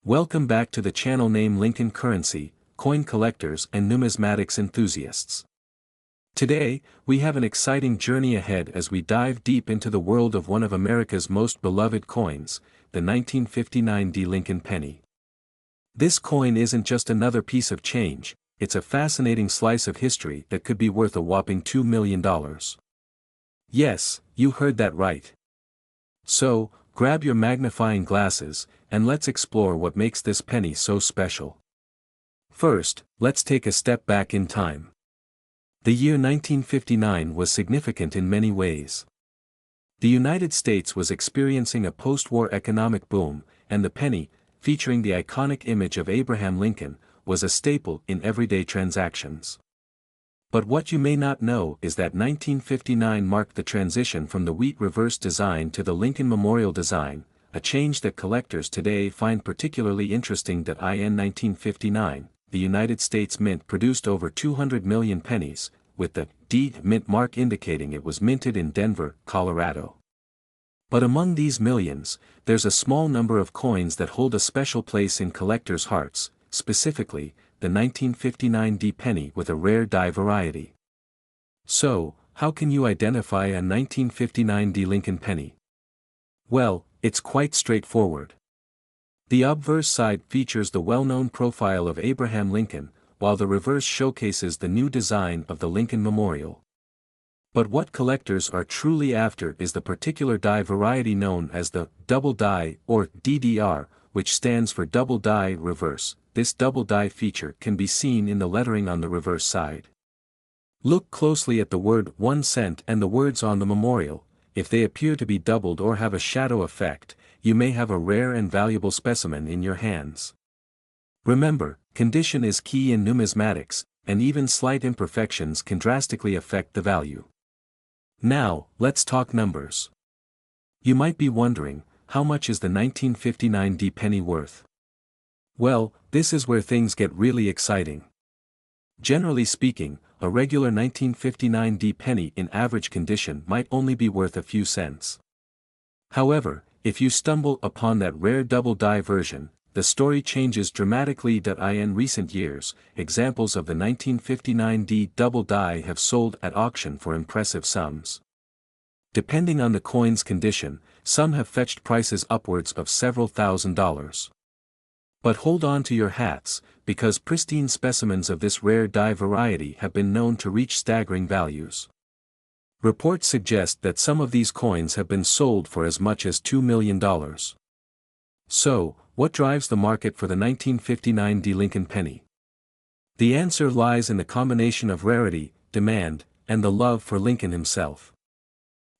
Welcome back to the channel name Lincoln Currency, coin collectors and numismatics enthusiasts. Today, we have an exciting journey ahead as we dive deep into the world of one of America's most beloved coins, the 1959 D Lincoln penny. This coin isn't just another piece of change, it's a fascinating slice of history that could be worth a whopping $2 million. Yes, you heard that right. So, grab your magnifying glasses, and let's explore what makes this penny so special. First, let's take a step back in time. The year 1959 was significant in many ways. The United States was experiencing a post-war economic boom, and the penny, featuring the iconic image of Abraham Lincoln, was a staple in everyday transactions. But what you may not know is that 1959 marked the transition from the wheat reverse design to the Lincoln Memorial design, a change that collectors today find particularly interesting. In 1959, the United States Mint produced over 200 million pennies, with the D Mint mark indicating it was minted in Denver, Colorado. But among these millions, there's a small number of coins that hold a special place in collectors' hearts, specifically, the 1959 D penny with a rare die variety. So, how can you identify a 1959 D Lincoln penny? Well, it's quite straightforward. The obverse side features the well-known profile of Abraham Lincoln, while the reverse showcases the new design of the Lincoln Memorial. But what collectors are truly after is the particular die variety known as the Doubled Die, or DDR, which stands for Double Die Reverse. This double die feature can be seen in the lettering on the reverse side. Look closely at the word 1 cent and the words on the memorial. If they appear to be doubled or have a shadow effect, you may have a rare and valuable specimen in your hands. Remember, condition is key in numismatics, and even slight imperfections can drastically affect the value. Now, let's talk numbers. You might be wondering, how much is the 1959 D penny worth? Well, this is where things get really exciting. Generally speaking, a regular 1959 D penny in average condition might only be worth a few cents. However, if you stumble upon that rare double die version, the story changes dramatically. In recent years, examples of the 1959 D double die have sold at auction for impressive sums. Depending on the coin's condition, some have fetched prices upwards of several $1,000s. But hold on to your hats, because pristine specimens of this rare die variety have been known to reach staggering values. Reports suggest that some of these coins have been sold for as much as $2 million. So, what drives the market for the 1959 D Lincoln penny? The answer lies in the combination of rarity, demand, and the love for Lincoln himself.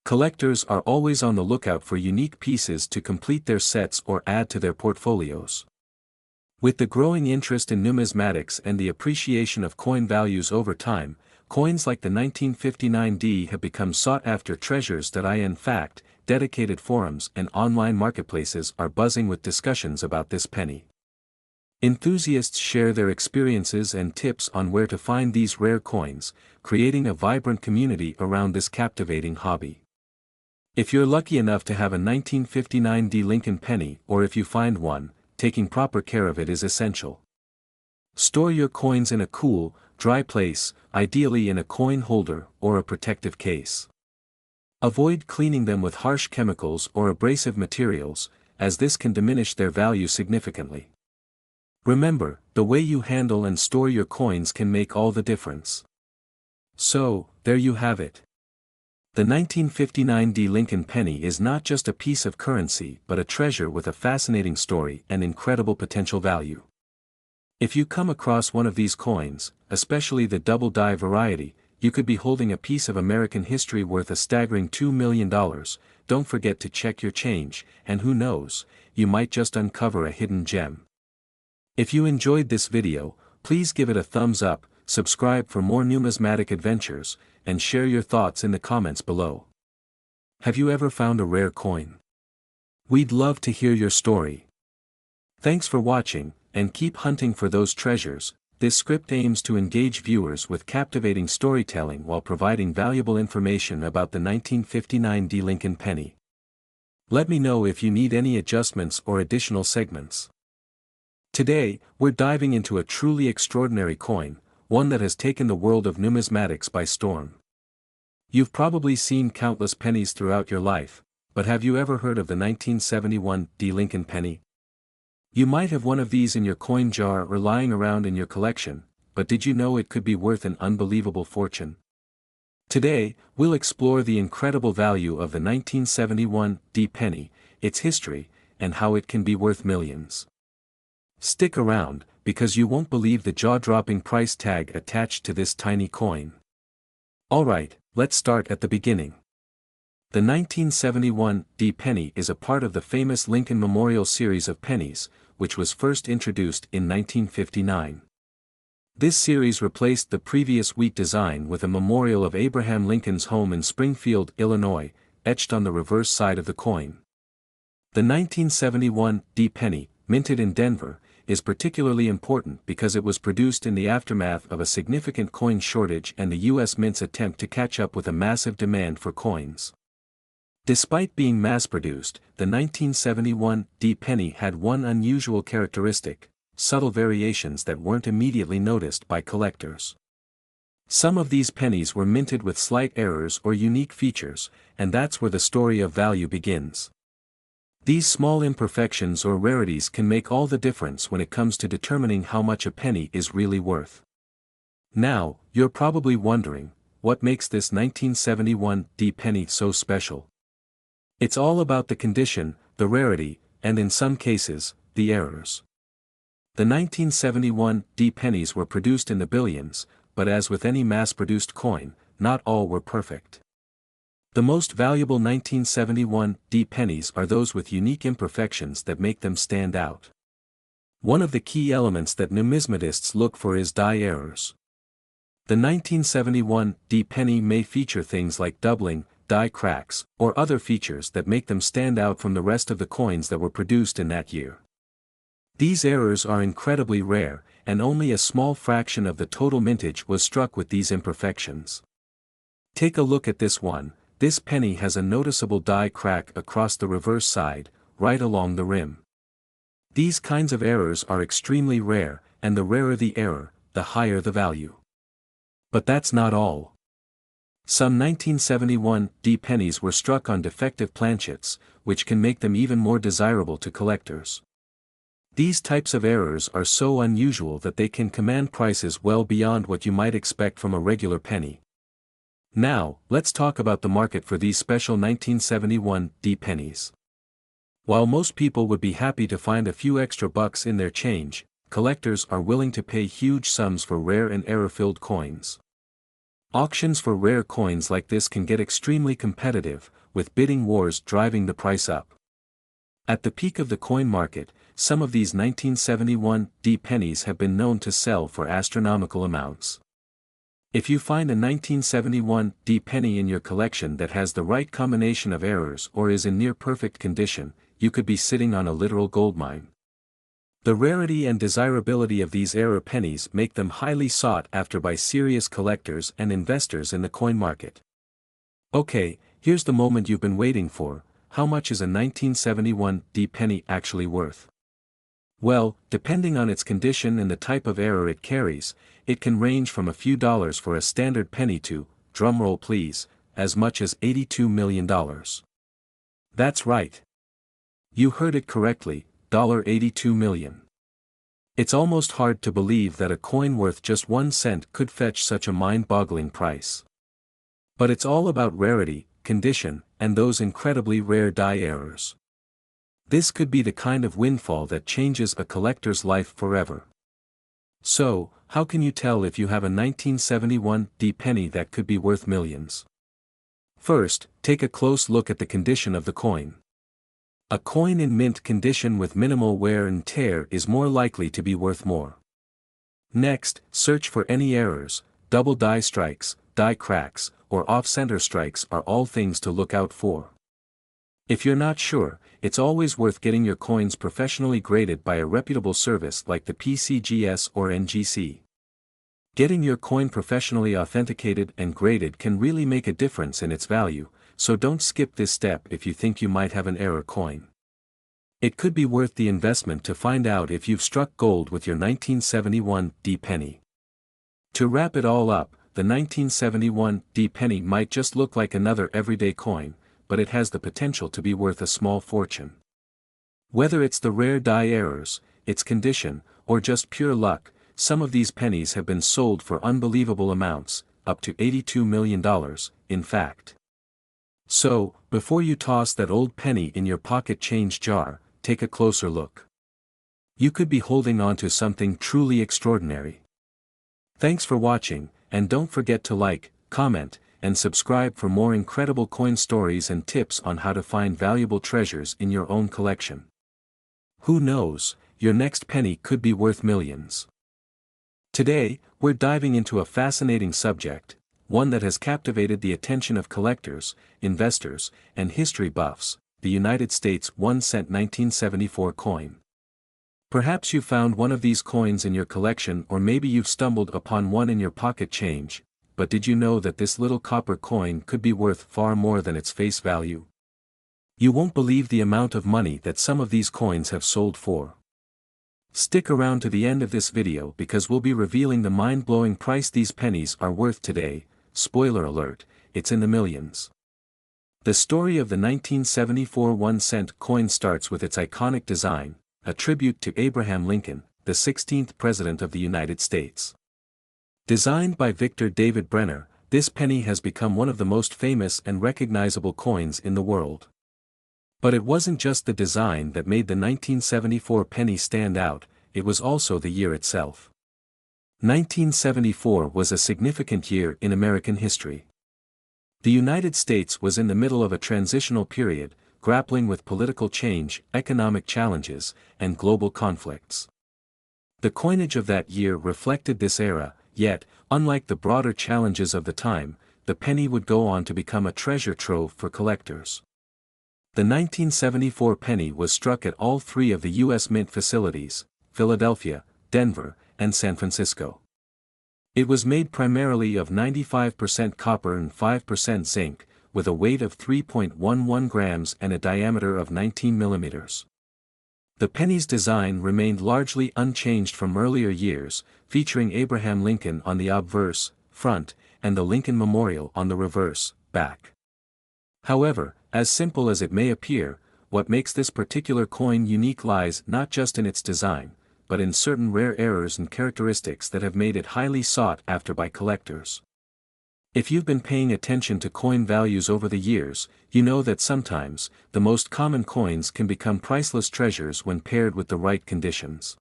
Collectors are always on the lookout for unique pieces to complete their sets or add to their portfolios. With the growing interest in numismatics and the appreciation of coin values over time, coins like the 1959 D have become sought-after treasures. In fact, dedicated forums and online marketplaces are buzzing with discussions about this penny. Enthusiasts share their experiences and tips on where to find these rare coins, creating a vibrant community around this captivating hobby. If you're lucky enough to have a 1959 D Lincoln penny, or if you find one, taking proper care of it is essential. Store your coins in a cool, dry place, ideally in a coin holder or a protective case. Avoid cleaning them with harsh chemicals or abrasive materials, as this can diminish their value significantly. Remember, the way you handle and store your coins can make all the difference. So, there you have it. The 1959 D Lincoln penny is not just a piece of currency but a treasure with a fascinating story and incredible potential value. If you come across one of these coins, especially the double die variety, you could be holding a piece of American history worth a staggering $2 million. Don't forget to check your change, and who knows, you might just uncover a hidden gem. If you enjoyed this video, please give it a thumbs up, subscribe for more numismatic adventures, and share your thoughts in the comments below. Have you ever found a rare coin? We'd love to hear your story. Thanks for watching, and keep hunting for those treasures. This script aims to engage viewers with captivating storytelling while providing valuable information about the 1959 D Lincoln penny. Let me know if you need any adjustments or additional segments. Today, we're diving into a truly extraordinary coin, one that has taken the world of numismatics by storm. You've probably seen countless pennies throughout your life, but have you ever heard of the 1971 Lincoln penny? You might have one of these in your coin jar or lying around in your collection, but did you know it could be worth an unbelievable fortune? Today, we'll explore the incredible value of the 1971 penny, its history, and how it can be worth millions. Stick around, because you won't believe the jaw-dropping price tag attached to this tiny coin. Alright, let's start at the beginning. The 1971 penny is a part of the famous Lincoln Memorial series of pennies, which was first introduced in 1959. This series replaced the previous wheat design with a memorial of Abraham Lincoln's home in Springfield, Illinois, etched on the reverse side of the coin. The 1971 penny, minted in Denver, is particularly important because it was produced in the aftermath of a significant coin shortage and the U.S. Mint's attempt to catch up with a massive demand for coins. Despite being mass-produced, the 1971 penny had one unusual characteristic: subtle variations that weren't immediately noticed by collectors. Some of these pennies were minted with slight errors or unique features, and that's where the story of value begins. These small imperfections or rarities can make all the difference when it comes to determining how much a penny is really worth. Now, you're probably wondering, what makes this 1971 penny so special? It's all about the condition, the rarity, and in some cases, the errors. The 1971 pennies were produced in the billions, but as with any mass-produced coin, not all were perfect. The most valuable 1971 pennies are those with unique imperfections that make them stand out. One of the key elements that numismatists look for is die errors. The 1971 penny may feature things like doubling, die cracks, or other features that make them stand out from the rest of the coins that were produced in that year. These errors are incredibly rare, and only a small fraction of the total mintage was struck with these imperfections. Take a look at this one. This penny has a noticeable die crack across the reverse side, right along the rim. These kinds of errors are extremely rare, and the rarer the error, the higher the value. But that's not all. Some 1971 pennies were struck on defective planchets, which can make them even more desirable to collectors. These types of errors are so unusual that they can command prices well beyond what you might expect from a regular penny. Now, let's talk about the market for these special 1971 pennies. While most people would be happy to find a few extra bucks in their change, collectors are willing to pay huge sums for rare and error-filled coins. Auctions for rare coins like this can get extremely competitive, with bidding wars driving the price up. At the peak of the coin market, some of these 1971 pennies have been known to sell for astronomical amounts. If you find a 1971 penny in your collection that has the right combination of errors or is in near-perfect condition, you could be sitting on a literal goldmine. The rarity and desirability of these error pennies make them highly sought after by serious collectors and investors in the coin market. Okay, here's the moment you've been waiting for: how much is a 1971 penny actually worth? Well, depending on its condition and the type of error it carries, it can range from a few dollars for a standard penny to, drumroll please, as much as $82 million. That's right. You heard it correctly, $82 million. It's almost hard to believe that a coin worth just 1 cent could fetch such a mind-boggling price. But it's all about rarity, condition, and those incredibly rare die errors. This could be the kind of windfall that changes a collector's life forever. So, how can you tell if you have a 1971 penny that could be worth millions? First, take a close look at the condition of the coin. A coin in mint condition with minimal wear and tear is more likely to be worth more. Next, search for any errors. Double die strikes, die cracks, or off-center strikes are all things to look out for. If you're not sure, it's always worth getting your coins professionally graded by a reputable service like the PCGS or NGC. Getting your coin professionally authenticated and graded can really make a difference in its value, so don't skip this step if you think you might have an error coin. It could be worth the investment to find out if you've struck gold with your 1971 D penny. To wrap it all up, the 1971 D penny might just look like another everyday coin, but it has the potential to be worth a small fortune. Whether it's the rare die errors, its condition, or just pure luck, some of these pennies have been sold for unbelievable amounts, up to $82 million, in fact. So, before you toss that old penny in your pocket change jar, take a closer look. You could be holding on to something truly extraordinary. Thanks for watching, and don't forget to like, comment, and subscribe for more incredible coin stories and tips on how to find valuable treasures in your own collection. Who knows, your next penny could be worth millions. Today, we're diving into a fascinating subject, one that has captivated the attention of collectors, investors, and history buffs, the United States 1-cent 1974 coin. Perhaps you found one of these coins in your collection, or maybe you've stumbled upon one in your pocket change, but did you know that this little copper coin could be worth far more than its face value? You won't believe the amount of money that some of these coins have sold for. Stick around to the end of this video because we'll be revealing the mind-blowing price these pennies are worth today. Spoiler alert, it's in the millions. The story of the 1974 1-cent coin starts with its iconic design, a tribute to Abraham Lincoln, the 16th President of the United States. Designed by Victor David Brenner, this penny has become one of the most famous and recognizable coins in the world. But it wasn't just the design that made the 1974 penny stand out, it was also the year itself. 1974 was a significant year in American history. The United States was in the middle of a transitional period, grappling with political change, economic challenges, and global conflicts. The coinage of that year reflected this era, yet, unlike the broader challenges of the time, the penny would go on to become a treasure trove for collectors. The 1974 penny was struck at all three of the U.S. Mint facilities, Philadelphia, Denver, and San Francisco. It was made primarily of 95% copper and 5% zinc, with a weight of 3.11 grams and a diameter of 19 millimeters. The penny's design remained largely unchanged from earlier years, featuring Abraham Lincoln on the obverse, front, and the Lincoln Memorial on the reverse, back. However, as simple as it may appear, what makes this particular coin unique lies not just in its design, but in certain rare errors and characteristics that have made it highly sought after by collectors. If you've been paying attention to coin values over the years, you know that sometimes, the most common coins can become priceless treasures when paired with the right conditions.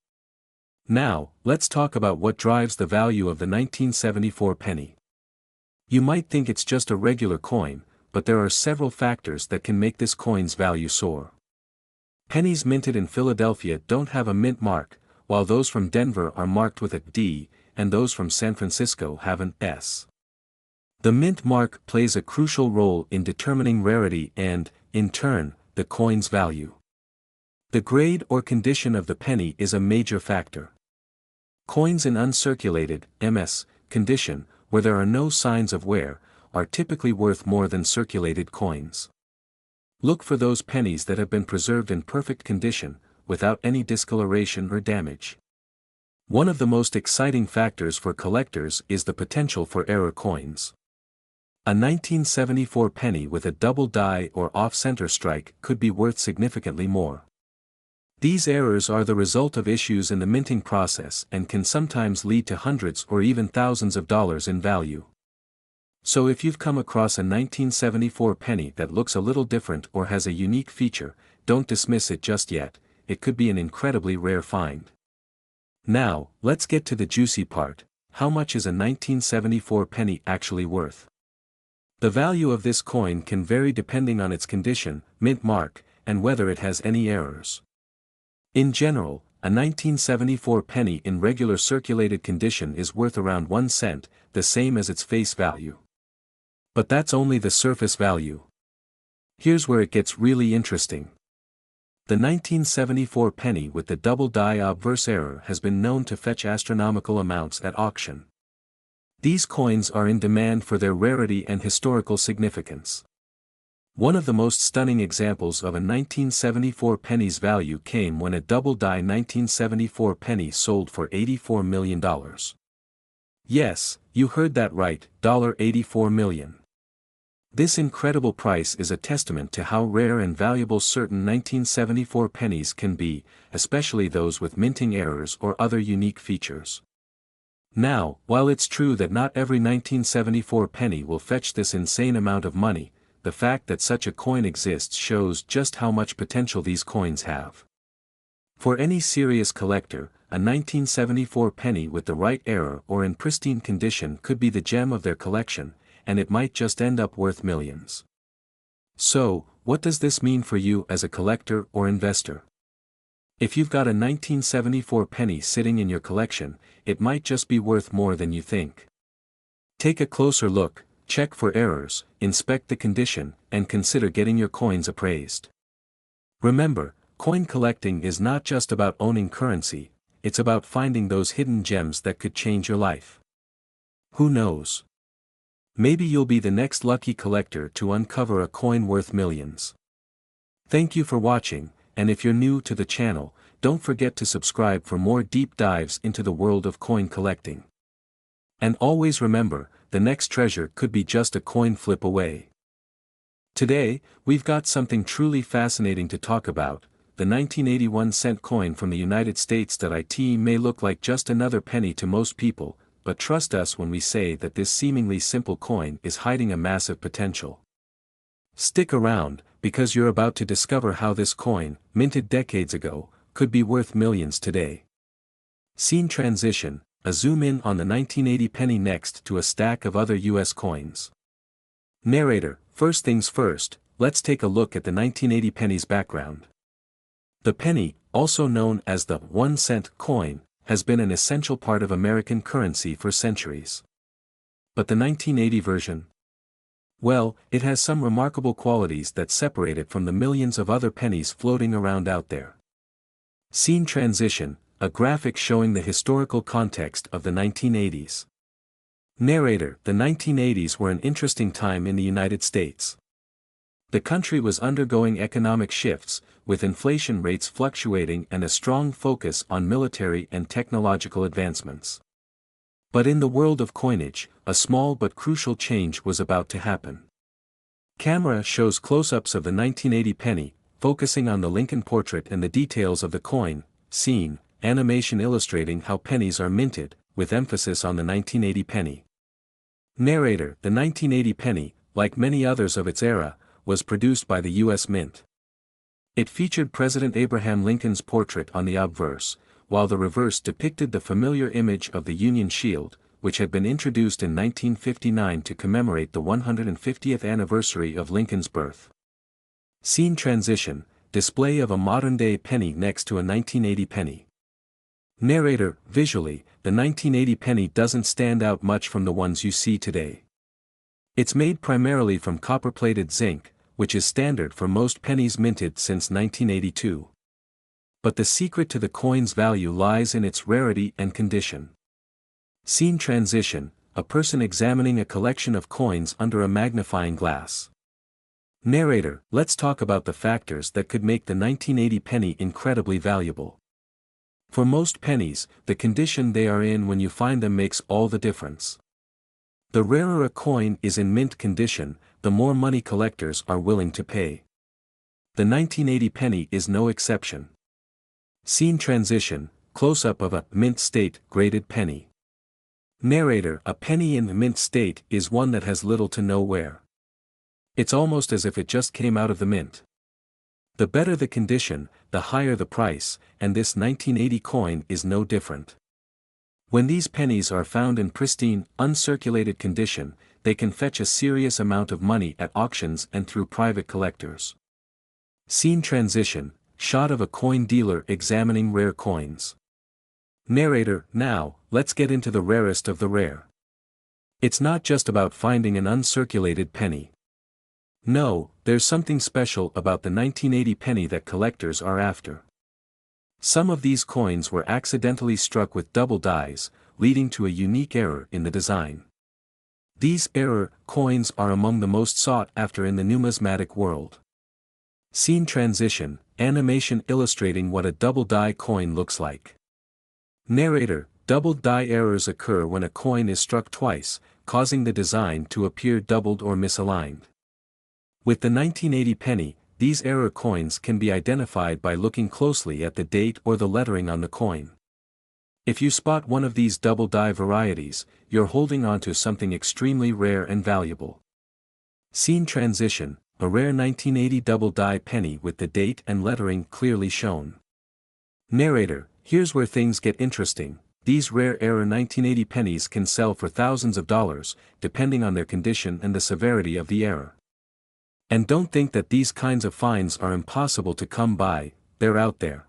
Now, let's talk about what drives the value of the 1974 penny. You might think it's just a regular coin, but there are several factors that can make this coin's value soar. Pennies minted in Philadelphia don't have a mint mark, while those from Denver are marked with a D, and those from San Francisco have an S. The mint mark plays a crucial role in determining rarity and, in turn, the coin's value. The grade or condition of the penny is a major factor. Coins in uncirculated, MS, condition, where there are no signs of wear, are typically worth more than circulated coins. Look for those pennies that have been preserved in perfect condition, without any discoloration or damage. One of the most exciting factors for collectors is the potential for error coins. A 1974 penny with a double die or off-center strike could be worth significantly more. These errors are the result of issues in the minting process and can sometimes lead to hundreds or even thousands of dollars in value. So if you've come across a 1974 penny that looks a little different or has a unique feature, don't dismiss it just yet, it could be an incredibly rare find. Now, let's get to the juicy part: how much is a 1974 penny actually worth? The value of this coin can vary depending on its condition, mint mark, and whether it has any errors. In general, a 1974 penny in regular circulated condition is worth around 1 cent, the same as its face value. But that's only the surface value. Here's where it gets really interesting. The 1974 penny with the double die obverse error has been known to fetch astronomical amounts at auction. These coins are in demand for their rarity and historical significance. One of the most stunning examples of a 1974 penny's value came when a Doubled Die 1974 penny sold for $84 million. Yes, you heard that right, $84 million. This incredible price is a testament to how rare and valuable certain 1974 pennies can be, especially those with minting errors or other unique features. Now, while it's true that not every 1974 penny will fetch this insane amount of money, the fact that such a coin exists shows just how much potential these coins have. For any serious collector, a 1974 penny with the right error or in pristine condition could be the gem of their collection, and it might just end up worth millions. So, what does this mean for you as a collector or investor? If you've got a 1974 penny sitting in your collection, it might just be worth more than you think. Take a closer look, check for errors, inspect the condition, and consider getting your coins appraised. Remember, coin collecting is not just about owning currency, it's about finding those hidden gems that could change your life. Who knows? Maybe you'll be the next lucky collector to uncover a coin worth millions. Thank you for watching, and if you're new to the channel, don't forget to subscribe for more deep dives into the world of coin collecting. And always remember, the next treasure could be just a coin flip away. Today, we've got something truly fascinating to talk about, the 1981 cent coin from the United States that may look like just another penny to most people, but trust us when we say that this seemingly simple coin is hiding a massive potential. Stick around, because you're about to discover how this coin, minted decades ago, could be worth millions today. Scene transition, a zoom in on the 1980 penny next to a stack of other US coins. Narrator, first things first, let's take a look at the 1980 penny's background. The penny, also known as the 1-cent coin, has been an essential part of American currency for centuries. But the 1980 version? Well, it has some remarkable qualities that separate it from the millions of other pennies floating around out there. Scene transition, a graphic showing the historical context of the 1980s. Narrator, the 1980s were an interesting time in the United States. The country was undergoing economic shifts, with inflation rates fluctuating and a strong focus on military and technological advancements. But in the world of coinage, a small but crucial change was about to happen. Camera shows close-ups of the 1980 penny, focusing on the Lincoln portrait and the details of the coin. Scene, animation illustrating how pennies are minted, with emphasis on the 1980 penny. Narrator, the 1980 penny, like many others of its era, was produced by the U.S. Mint. It featured President Abraham Lincoln's portrait on the obverse, while the reverse depicted the familiar image of the Union Shield, which had been introduced in 1959 to commemorate the 150th anniversary of Lincoln's birth. Scene transition, display of a modern-day penny next to a 1980 penny. Narrator, visually, the 1980 penny doesn't stand out much from the ones you see today. It's made primarily from copper-plated zinc, which is standard for most pennies minted since 1982. But the secret to the coin's value lies in its rarity and condition. Scene transition, a person examining a collection of coins under a magnifying glass. Narrator, let's talk about the factors that could make the 1980 penny incredibly valuable. For most pennies, the condition they are in when you find them makes all the difference. The rarer a coin is in mint condition, the more money collectors are willing to pay. The 1980 penny is no exception. Scene transition, close-up of a mint state graded penny. Narrator, a penny in the mint state is one that has little to no wear. It's almost as if it just came out of the mint. The better the condition, the higher the price, and this 1980 coin is no different. When these pennies are found in pristine, uncirculated condition, they can fetch a serious amount of money at auctions and through private collectors. Scene transition, shot of a coin dealer examining rare coins. Narrator, now, let's get into the rarest of the rare. It's not just about finding an uncirculated penny. No, there's something special about the 1980 penny that collectors are after. Some of these coins were accidentally struck with double dies, leading to a unique error in the design. These error coins are among the most sought after in the numismatic world. Scene transition, animation illustrating what a double die coin looks like. Narrator, doubled die errors occur when a coin is struck twice, causing the design to appear doubled or misaligned. With the 1980 penny, these error coins can be identified by looking closely at the date or the lettering on the coin. If you spot one of these double die varieties, you're holding on to something extremely rare and valuable. Scene transition, a rare 1980 double die penny with the date and lettering clearly shown. Narrator, here's where things get interesting. These rare error 1980 pennies can sell for thousands of dollars, depending on their condition and the severity of the error. And don't think that these kinds of finds are impossible to come by, they're out there.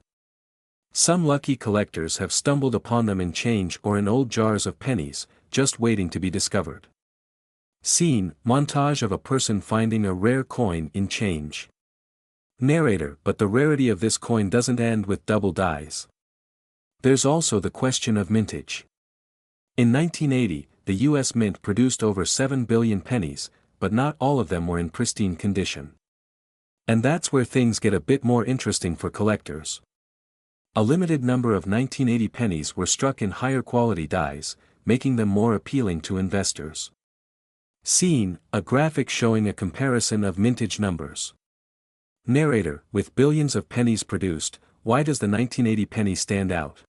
Some lucky collectors have stumbled upon them in change or in old jars of pennies, just waiting to be discovered. Scene, montage of a person finding a rare coin in change. Narrator, but the rarity of this coin doesn't end with double dies. There's also the question of mintage. In 1980, the US Mint produced over 7 billion pennies, but not all of them were in pristine condition. And that's where things get a bit more interesting for collectors. A limited number of 1980 pennies were struck in higher quality dies, making them more appealing to investors. Scene, a graphic showing a comparison of mintage numbers. Narrator, with billions of pennies produced, why does the 1980 penny stand out?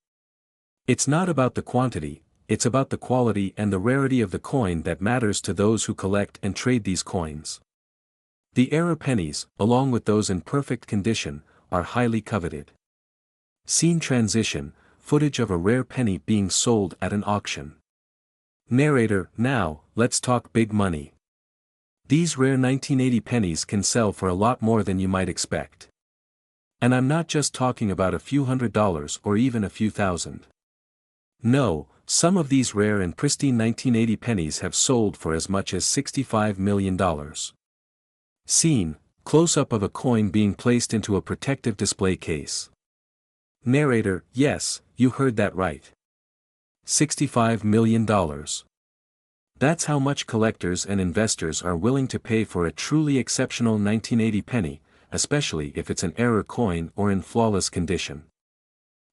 It's not about the quantity, it's about the quality and the rarity of the coin that matters to those who collect and trade these coins. The error pennies, along with those in perfect condition, are highly coveted. Scene transition, footage of a rare penny being sold at an auction. Narrator, now, let's talk big money. These rare 1980 pennies can sell for a lot more than you might expect. And I'm not just talking about a few $100s or even a few thousand. No, some of these rare and pristine 1980 pennies have sold for as much as $65 million. Scene, close-up of a coin being placed into a protective display case. Narrator, yes, you heard that right. $65 million. That's how much collectors and investors are willing to pay for a truly exceptional 1980 penny, especially if it's an error coin or in flawless condition.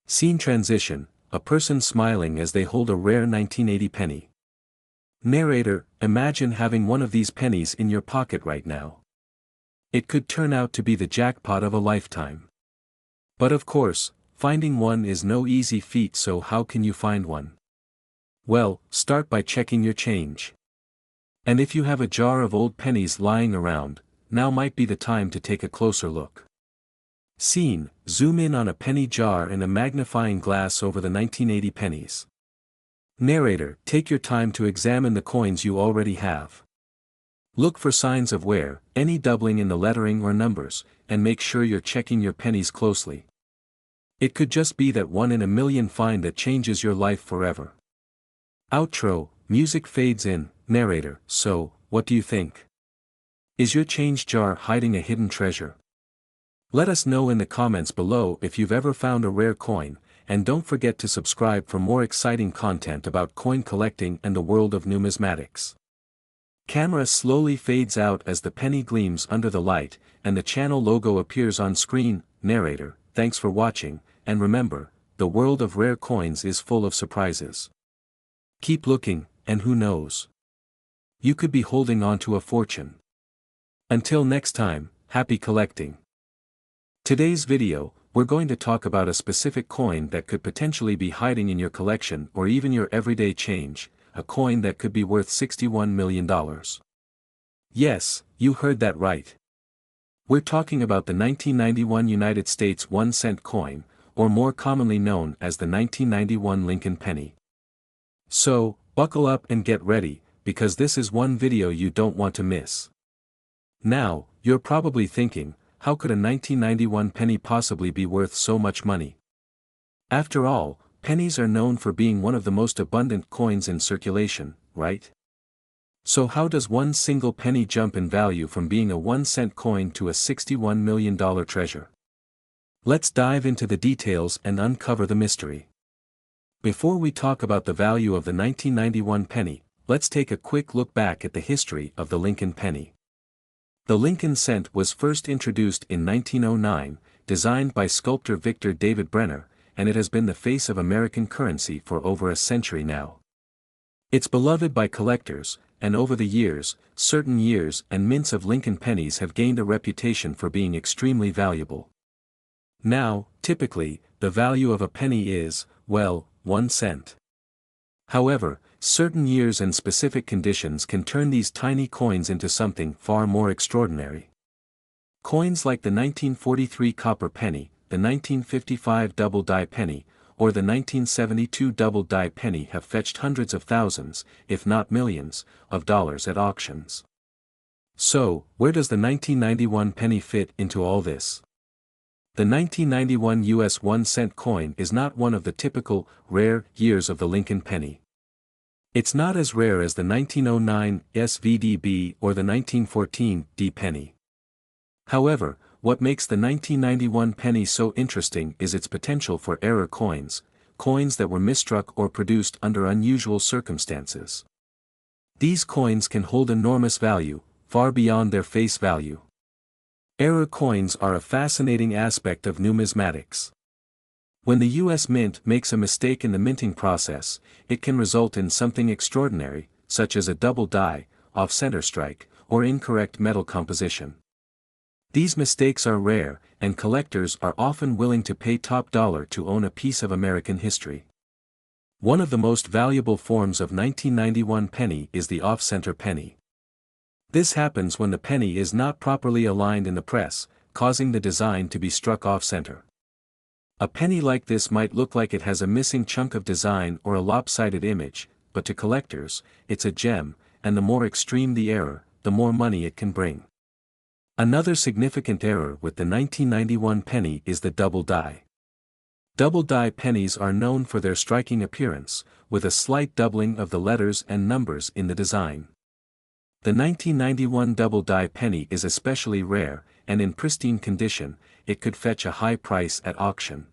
Scene transition, a person smiling as they hold a rare 1980 penny. Narrator, imagine having one of these pennies in your pocket right now. It could turn out to be the jackpot of a lifetime. But of course, finding one is no easy feat, so how can you find one? Well, start by checking your change. And if you have a jar of old pennies lying around, now might be the time to take a closer look. Scene, zoom in on a penny jar and a magnifying glass over the 1980 pennies. Narrator, take your time to examine the coins you already have. Look for signs of wear, any doubling in the lettering or numbers, and make sure you're checking your pennies closely. It could just be that one in a million find that changes your life forever. Outro, music fades in. Narrator, so, what do you think? Is your change jar hiding a hidden treasure? Let us know in the comments below if you've ever found a rare coin, and don't forget to subscribe for more exciting content about coin collecting and the world of numismatics. Camera slowly fades out as the penny gleams under the light, and the channel logo appears on screen. Narrator, thanks for watching, and remember, the world of rare coins is full of surprises. Keep looking, and who knows? You could be holding on to a fortune. Until next time, happy collecting. Today's video, we're going to talk about a specific coin that could potentially be hiding in your collection or even your everyday change, a coin that could be worth $61 million. Yes, you heard that right. We're talking about the 1991 United States 1-cent coin, or more commonly known as the 1991 Lincoln penny. So, buckle up and get ready, because this is one video you don't want to miss. Now, you're probably thinking, how could a 1991 penny possibly be worth so much money? After all, pennies are known for being one of the most abundant coins in circulation, right? So how does one single penny jump in value from being a 1-cent coin to a $61 million treasure? Let's dive into the details and uncover the mystery. Before we talk about the value of the 1991 penny, let's take a quick look back at the history of the Lincoln penny. The Lincoln cent was first introduced in 1909, designed by sculptor Victor David Brenner, and it has been the face of American currency for over a century now. It's beloved by collectors, and over the years, certain years and mints of Lincoln pennies have gained a reputation for being extremely valuable. Now, typically, the value of a penny is, well, 1 cent. However, certain years and specific conditions can turn these tiny coins into something far more extraordinary. Coins like the 1943 copper penny, the 1955 double die penny, or the 1972 double die penny have fetched hundreds of thousands, if not millions, of dollars at auctions. So, where does the 1991 penny fit into all this? The 1991 US 1 cent coin is not one of the typical, rare years of the Lincoln penny. It's not as rare as the 1909 SVDB or the 1914 D penny. However, what makes the 1991 penny so interesting is its potential for error coins, coins that were misstruck or produced under unusual circumstances. These coins can hold enormous value, far beyond their face value. Error coins are a fascinating aspect of numismatics. When the US Mint makes a mistake in the minting process, it can result in something extraordinary, such as a double die, off-center strike, or incorrect metal composition. These mistakes are rare, and collectors are often willing to pay top dollar to own a piece of American history. One of the most valuable forms of 1991 penny is the off-center penny. This happens when the penny is not properly aligned in the press, causing the design to be struck off-center. A penny like this might look like it has a missing chunk of design or a lopsided image, but to collectors, it's a gem, and the more extreme the error, the more money it can bring. Another significant error with the 1991 penny is the double die. Double die pennies are known for their striking appearance, with a slight doubling of the letters and numbers in the design. The 1991 double die penny is especially rare, and in pristine condition, it could fetch a high price at auction.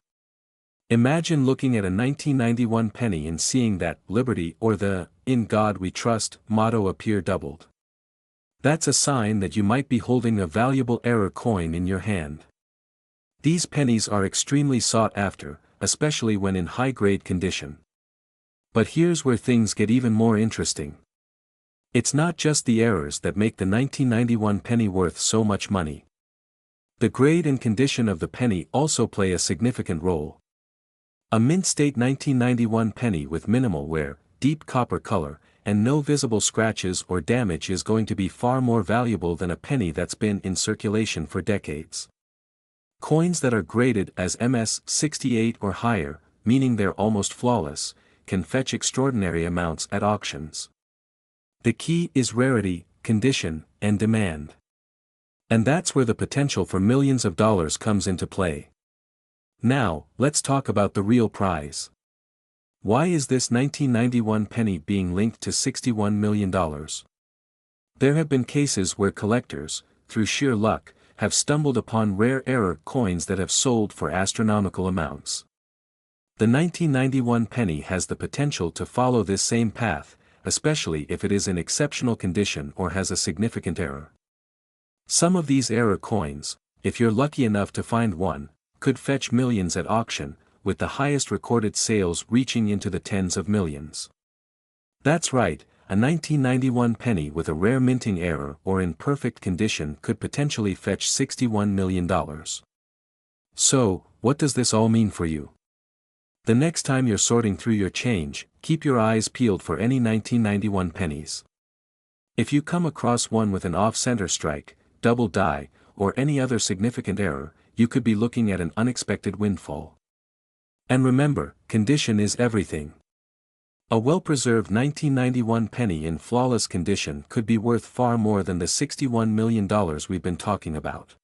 Imagine looking at a 1991 penny and seeing that "Liberty" or the "In God We Trust" motto appear doubled. That's a sign that you might be holding a valuable error coin in your hand. These pennies are extremely sought after, especially when in high-grade condition. But here's where things get even more interesting. It's not just the errors that make the 1991 penny worth so much money. The grade and condition of the penny also play a significant role. A mint-state 1991 penny with minimal wear, deep copper color, and no visible scratches or damage is going to be far more valuable than a penny that's been in circulation for decades. Coins that are graded as MS-68 or higher, meaning they're almost flawless, can fetch extraordinary amounts at auctions. The key is rarity, condition, and demand. And that's where the potential for millions of dollars comes into play. Now, let's talk about the real prize. Why is this 1991 penny being linked to $61 million? There have been cases where collectors, through sheer luck, have stumbled upon rare error coins that have sold for astronomical amounts. The 1991 penny has the potential to follow this same path, especially if it is in exceptional condition or has a significant error. Some of these error coins, if you're lucky enough to find one, could fetch millions at auction, with the highest recorded sales reaching into the tens of millions. That's right, a 1991 penny with a rare minting error or in perfect condition could potentially fetch $61 million. So, what does this all mean for you? The next time you're sorting through your change, keep your eyes peeled for any 1991 pennies. If you come across one with an off-center strike, double die, or any other significant error, you could be looking at an unexpected windfall. And remember, condition is everything. A well-preserved 1991 penny in flawless condition could be worth far more than the $61 million we've been talking about.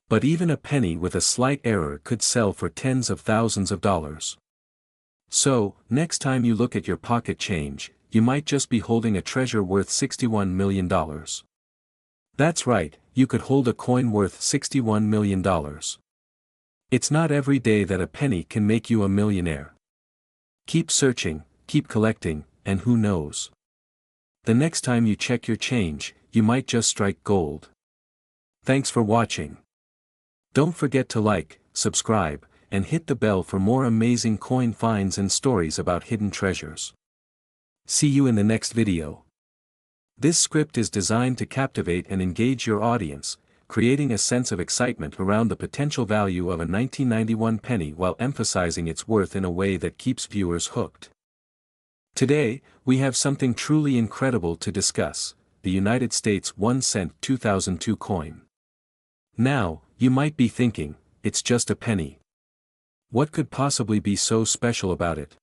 But even a penny with a slight error could sell for tens of thousands of dollars. So, next time you look at your pocket change, you might just be holding a treasure worth $61 million. That's right, you could hold a coin worth $61 million. It's not every day that a penny can make you a millionaire. Keep searching, keep collecting, and who knows? The next time you check your change, you might just strike gold. Thanks for watching. Don't forget to like, subscribe, and hit the bell for more amazing coin finds and stories about hidden treasures. See you in the next video. This script is designed to captivate and engage your audience, creating a sense of excitement around the potential value of a 1991 penny while emphasizing its worth in a way that keeps viewers hooked. Today, we have something truly incredible to discuss: the United States 1-cent 2002 coin. Now, you might be thinking, it's just a penny. What could possibly be so special about it?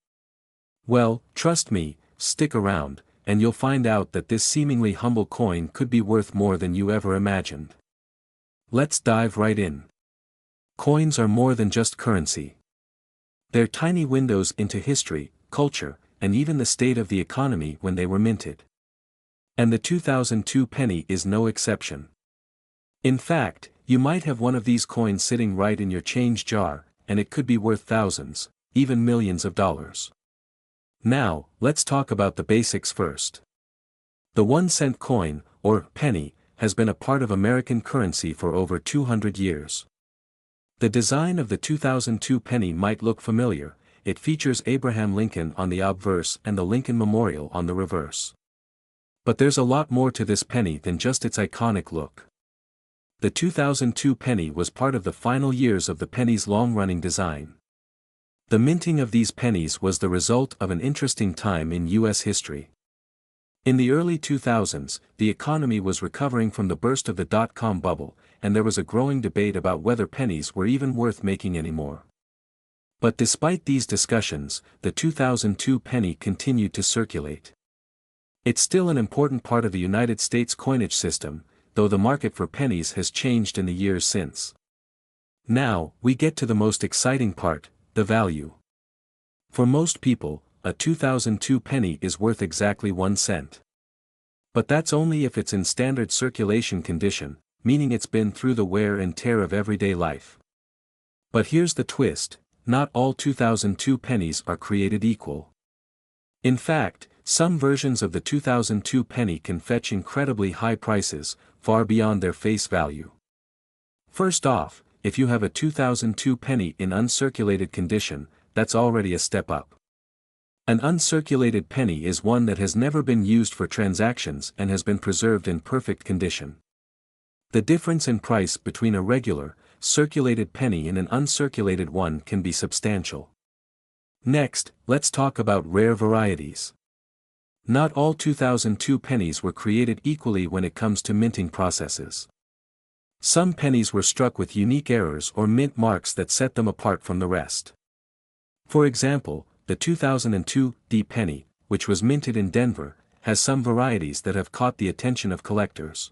Well, trust me, stick around, and you'll find out that this seemingly humble coin could be worth more than you ever imagined. Let's dive right in. Coins are more than just currency. They're tiny windows into history, culture, and even the state of the economy when they were minted. And the 2002 penny is no exception. In fact, you might have one of these coins sitting right in your change jar, and it could be worth thousands, even millions of dollars. Now, let's talk about the basics first. The 1-cent coin, or penny, has been a part of American currency for over 200 years. The design of the 2002 penny might look familiar. It features Abraham Lincoln on the obverse and the Lincoln Memorial on the reverse. But there's a lot more to this penny than just its iconic look. The 2002 penny was part of the final years of the penny's long-running design. The minting of these pennies was the result of an interesting time in U.S. history. In the early 2000s, the economy was recovering from the burst of the dot-com bubble, and there was a growing debate about whether pennies were even worth making anymore. But despite these discussions, the 2002 penny continued to circulate. It's still an important part of the United States coinage system, though the market for pennies has changed in the years since. Now, we get to the most exciting part: the value. For most people, a 2002 penny is worth exactly 1 cent. But that's only if it's in standard circulation condition, meaning it's been through the wear and tear of everyday life. But here's the twist: not all 2002 pennies are created equal. In fact, some versions of the 2002 penny can fetch incredibly high prices, far beyond their face value. First off, if you have a 2002 penny in uncirculated condition, that's already a step up. An uncirculated penny is one that has never been used for transactions and has been preserved in perfect condition. The difference in price between a regular, circulated penny and an uncirculated one can be substantial. Next, let's talk about rare varieties. Not all 2002 pennies were created equally when it comes to minting processes. Some pennies were struck with unique errors or mint marks that set them apart from the rest. For example, the 2002 D penny, which was minted in Denver, has some varieties that have caught the attention of collectors.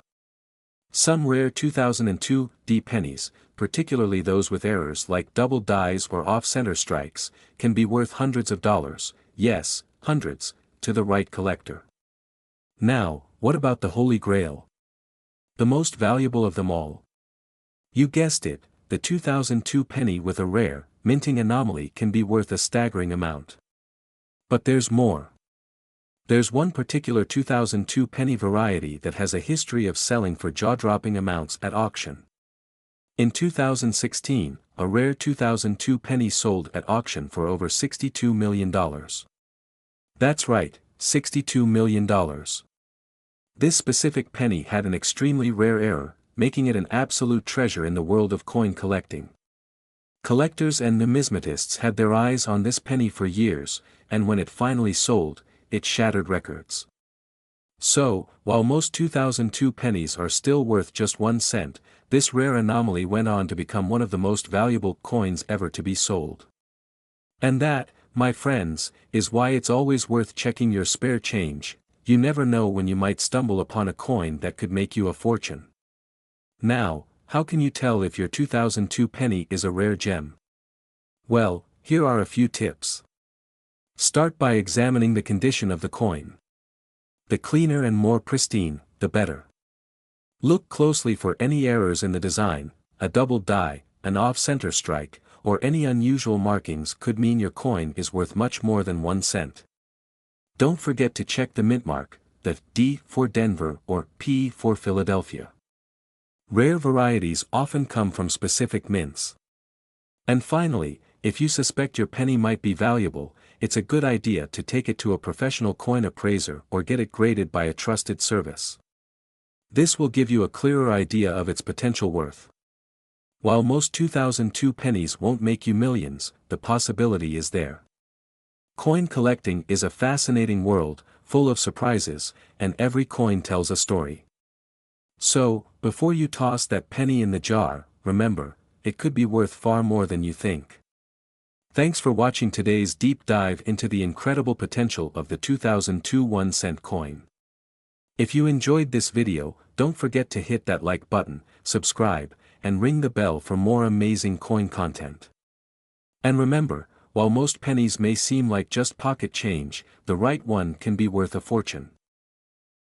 Some rare 2002 D pennies, particularly those with errors like double dies or off-center strikes, can be worth hundreds of dollars, yes, hundreds, to the right collector. Now, what about the Holy Grail? The most valuable of them all? You guessed it, the 2002 penny with a rare, minting anomaly can be worth a staggering amount. But there's more. There's one particular 2002 penny variety that has a history of selling for jaw-dropping amounts at auction. In 2016, a rare 2002 penny sold at auction for over $62 million. That's right, $62 million. This specific penny had an extremely rare error, making it an absolute treasure in the world of coin collecting. Collectors and numismatists had their eyes on this penny for years, and when it finally sold, it shattered records. So, while most 2002 pennies are still worth just 1 cent, this rare anomaly went on to become one of the most valuable coins ever to be sold. And that, my friends, is why it's always worth checking your spare change. You never know when you might stumble upon a coin that could make you a fortune. Now, how can you tell if your 2002 penny is a rare gem? Well, here are a few tips. Start by examining the condition of the coin. The cleaner and more pristine, the better. Look closely for any errors in the design. A double die, an off-center strike, or any unusual markings could mean your coin is worth much more than 1 cent. Don't forget to check the mint mark. the D for Denver or P for Philadelphia. Rare varieties often come from specific mints. And finally, if you suspect your penny might be valuable, it's a good idea to take it to a professional coin appraiser or get it graded by a trusted service. This will give you a clearer idea of its potential worth. While most 2002 pennies won't make you millions, the possibility is there. Coin collecting is a fascinating world, full of surprises, and every coin tells a story. So, before you toss that penny in the jar, remember, it could be worth far more than you think. Thanks for watching today's deep dive into the incredible potential of the 2002 1-cent coin. If you enjoyed this video, don't forget to hit that like button, subscribe, and ring the bell for more amazing coin content. And remember, while most pennies may seem like just pocket change, the right one can be worth a fortune.